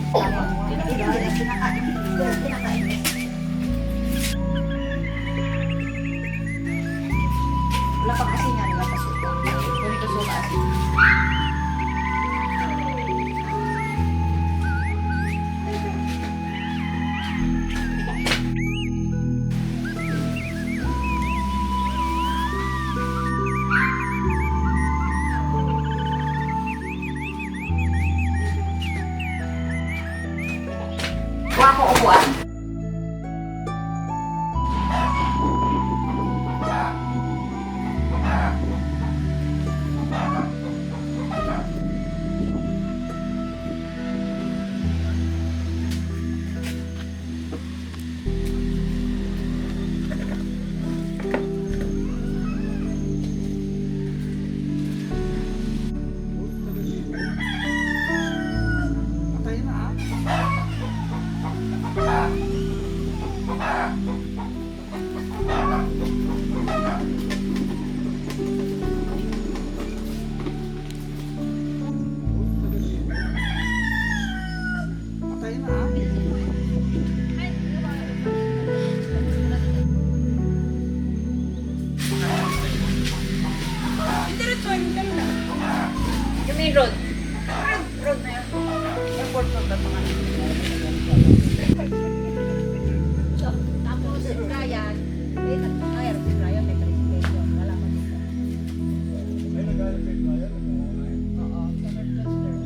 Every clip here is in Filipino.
Wala pa kasi nga nila pasuka. Ganito suka asin. Kuha ko upuan. Yung main road. Road na yun. Airport road na mga. So, tapos si Brian, si Brian may presentation. Wala pa dito. Ay, nag-aaral kay Brian? Oo, Senate Cluster.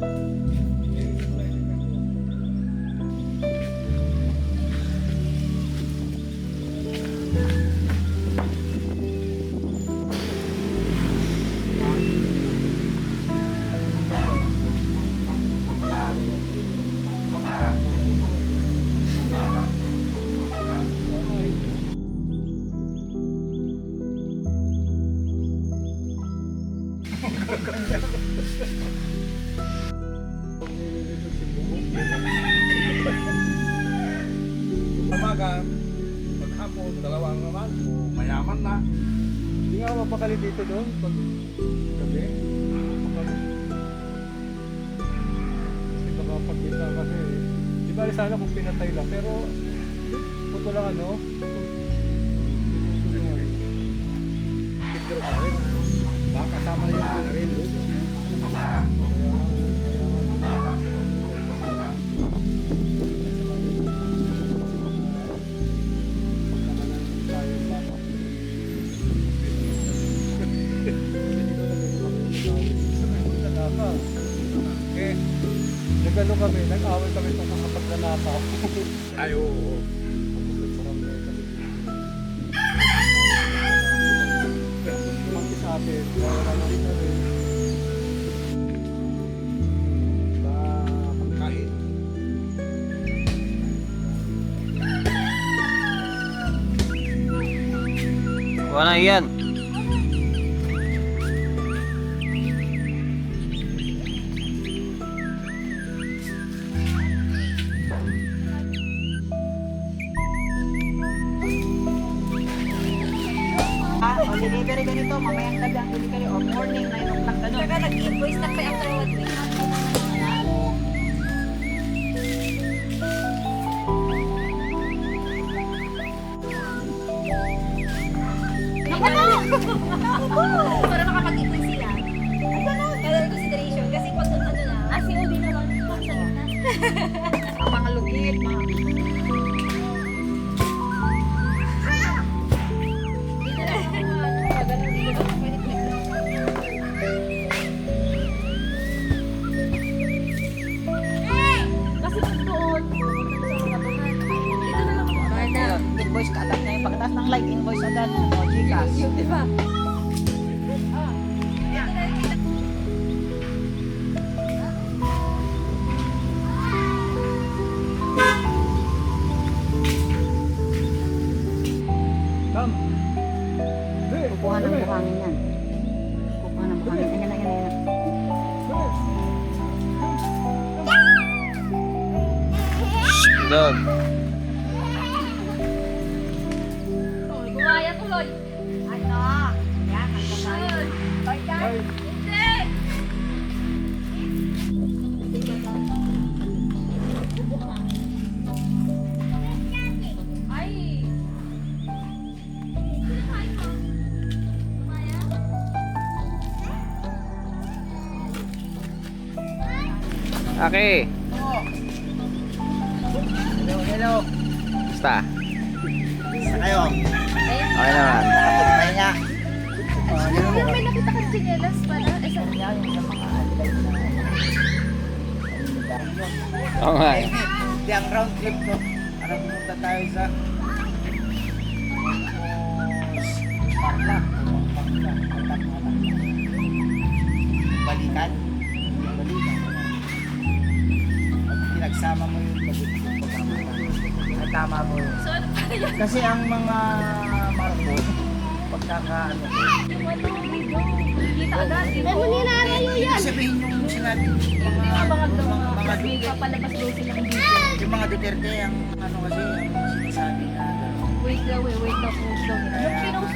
Umaga, maghapon, dalawang naman, mayaman na. Hindi nga mapakali dito doon pag gabi. Mapakali. Kasi makapagkita kasi, di ba sana kung pinatay lang, pero puto lang ano, picture pa rin. Baka kasama yung ano rin doon. Eh, nagano kami, nag-away kami tungkol sa pagnanakaw. Ay, oo. Kumangki sa atin, wala na rin na rin. Sa pagkain. Wala yan. O delivery ganito, mamayang gabi ang delivery o morning, 9 o'clock ganun. Saka nag-invoice na kay after 1 week. Para makapag-invoice sila. Under consideration. Kasi pag ano na, COD naman. Pagsagot na. Ang mga lugit, mga invoice ka agad na yung pagkatapos ng live invoice agad o Gcash. Di ba? Tam! Kukuha ng buhangin yan. Kukuha ng buhangin. Ayan na, ayan na, ayan na. Dog. Gumaya tuloy. Ano? Yan, hanggang tayo. Ay, Hindi! Okay. Hello, hello. Basta. Sa kayo. Okay naman. Nakapagpahinga. Yung may nakita kang chinelas pala. Eh, saan yan? Yung sa mga advice na. Oo nga eh. Hindi ang round trip ko. Para pumunta tayo sa Parla. Balikan. Balikan. Pag pinagsama mo yung tama mo yun. So, ano pala yan? Kasi ang mga marko, pagkakaano ko, Yung ano, video. Kita agad. Ay, maninarayo yan. ibig sabihin yung sinabi yung Hindi mga, nga mga mga may papalabas daw silang video. yung mga Duterte, ang ano kasi, yung sinasabi na Wait daw, wait daw, post daw nila. Yung pinost